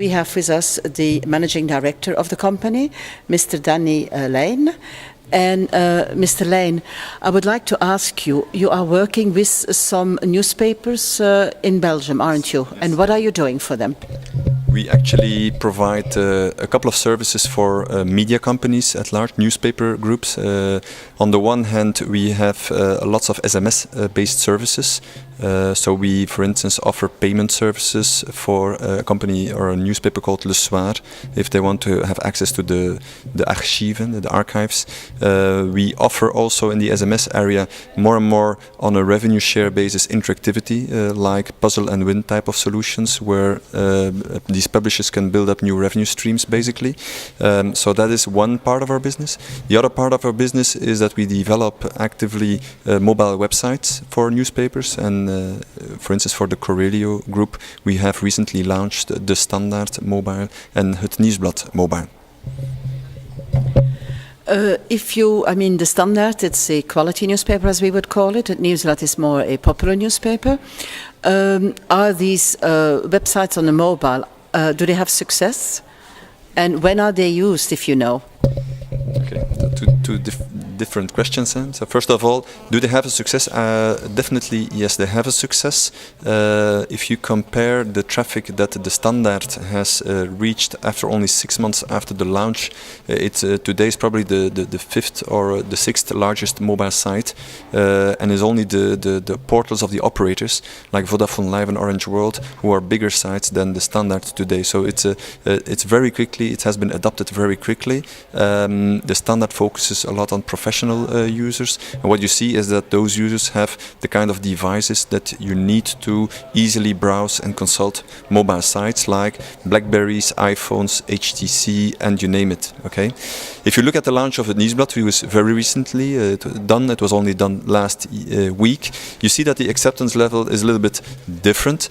We have with us the managing director of the company, Mr. Dany Lein. And Mr. Lein, I would like to ask you, you are working with some newspapers in Belgium, aren't you? And what are you doing for them? We actually provide a couple of services for media companies at large, newspaper groups. On the one hand, we have lots of SMS-based services. So we, for instance, offer payment services for a company or a newspaper called Le Soir, if they want to have access to the archieven, the archives. We offer also in the SMS area more and more on a revenue share basis interactivity, like puzzle and win type of solutions, where these publishers can build up new revenue streams, basically. So that is one part of our business. The other part of our business is that we develop actively mobile websites for newspapers, and for instance, for the Corelio group, we have recently launched the Standaard mobile and Het Nieuwsblad mobile. The Standaard, it's a quality newspaper, as we would call it. Het Nieuwsblad is more a popular newspaper. Are these websites on the mobile, do they have success? And when are they used, if you know? Okay, two different questions. So first of all, do they have a success? Definitely, yes, they have a success. If you compare the traffic that the Standaard has reached after only 6 months after the launch, it's today is probably the fifth or the sixth largest mobile site, and is only the portals of the operators like Vodafone Live and Orange World who are bigger sites than the Standaard today. So it's very quickly, it has been adopted very quickly. The Standaard focuses a lot on professional users, and what you see is that those users have the kind of devices that you need to easily browse and consult mobile sites like Blackberries, iPhones, HTC, and you name it. Okay, if you look at the launch of the Nieuwsblad, it was very recently done. It was only done last week. You see that the acceptance level is a little bit different.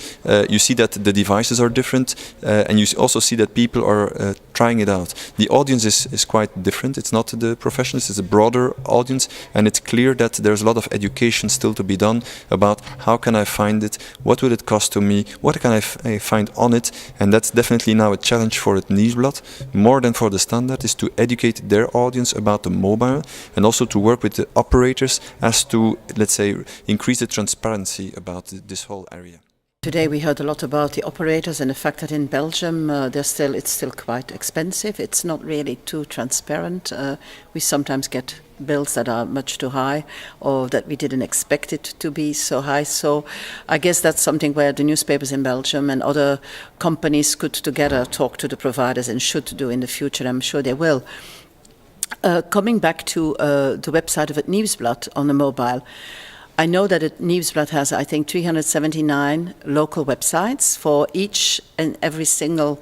You see that the devices are different, and you also see that people are trying it out. The audience is quite different. It's not the professionals, it's a broader audience, and it's clear that there's a lot of education still to be done about how can I find it, what will it cost to me, what can I find on it, and that's definitely now a challenge for Het Nieuwsblad, more than for the Standaard, is to educate their audience about the mobile, and also to work with the operators as to, let's say, increase the transparency about this whole area. Today we heard a lot about the operators and the fact that in Belgium it's still quite expensive. It's not really too transparent. We sometimes get bills that are much too high, or that we didn't expect it to be so high. So I guess that's something where the newspapers in Belgium and other companies could together talk to the providers, and should do in the future. I'm sure they will. Coming back to the website of Het Nieuwsblad on the mobile, I know that Het Nieuwsblad has, I think, 379 local websites for each and every single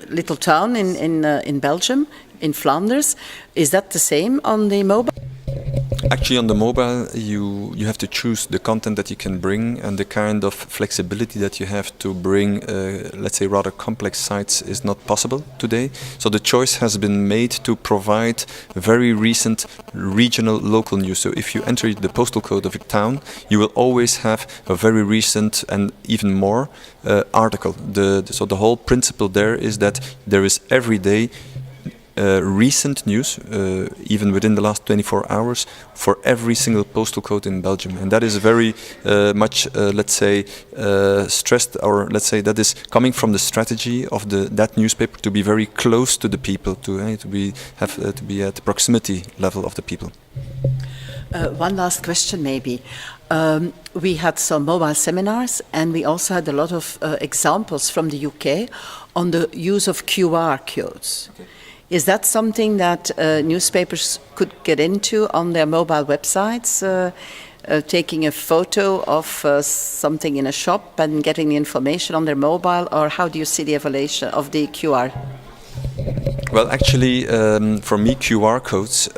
little town in Belgium, in Flanders. Is that the same on the mobile? Actually, on the mobile, you have to choose the content that you can bring, and the kind of flexibility that you have to bring, let's say, rather complex sites is not possible today. So the choice has been made to provide very recent regional local news. So if you enter the postal code of a town, you will always have a very recent and even more article. So the whole principle there is that there is every day recent news, even within the last 24 hours, for every single postal code in Belgium. And that is very much, let's say, stressed, or let's say that is coming from the strategy of that newspaper to be very close to the people, to be at the proximity level of the people. One last question, maybe. We had some mobile seminars, and we also had a lot of examples from the UK on the use of QR codes. Okay. Is that something that newspapers could get into on their mobile websites, taking a photo of something in a shop and getting the information on their mobile, or how do you see the evolution of the QR? Well, actually, for me, QR codes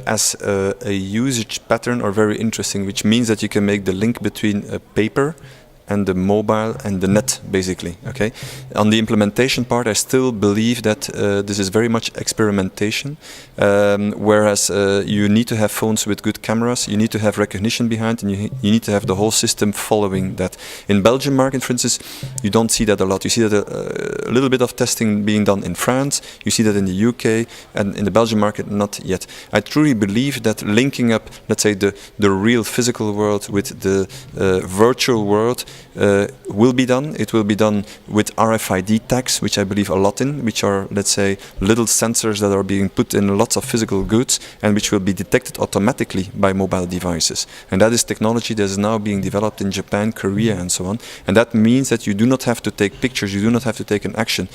as a usage pattern are very interesting, which means that you can make the link between a paper and the mobile and the net, basically. Okay. On the implementation part, I still believe that this is very much experimentation, whereas you need to have phones with good cameras, you need to have recognition behind, and you need to have the whole system following that. In Belgium market, for instance, you don't see that a lot. You see that a little bit of testing being done in France, you see that in the UK, and in the Belgian market, not yet. I truly believe that linking up, let's say, the real physical world with the virtual world will be done. It will be done with RFID tags, which I believe a lot in, which are, let's say, little sensors that are being put in lots of physical goods and which will be detected automatically by mobile devices. And that is technology that is now being developed in Japan, Korea, and so on. And that means that you do not have to take pictures, you do not have to take an action.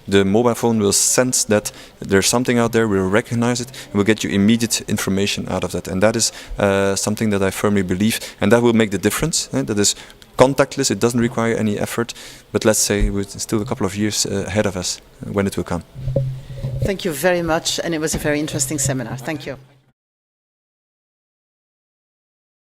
The mobile phone will sense that there's something out there, will recognize it, and will get you immediate information out of that. And that is something that I firmly believe, and that will make the difference. That is contactless, it doesn't require any effort, but let's say we're still a couple of years ahead of us when it will come. Thank you very much, and it was a very interesting seminar. Thank you.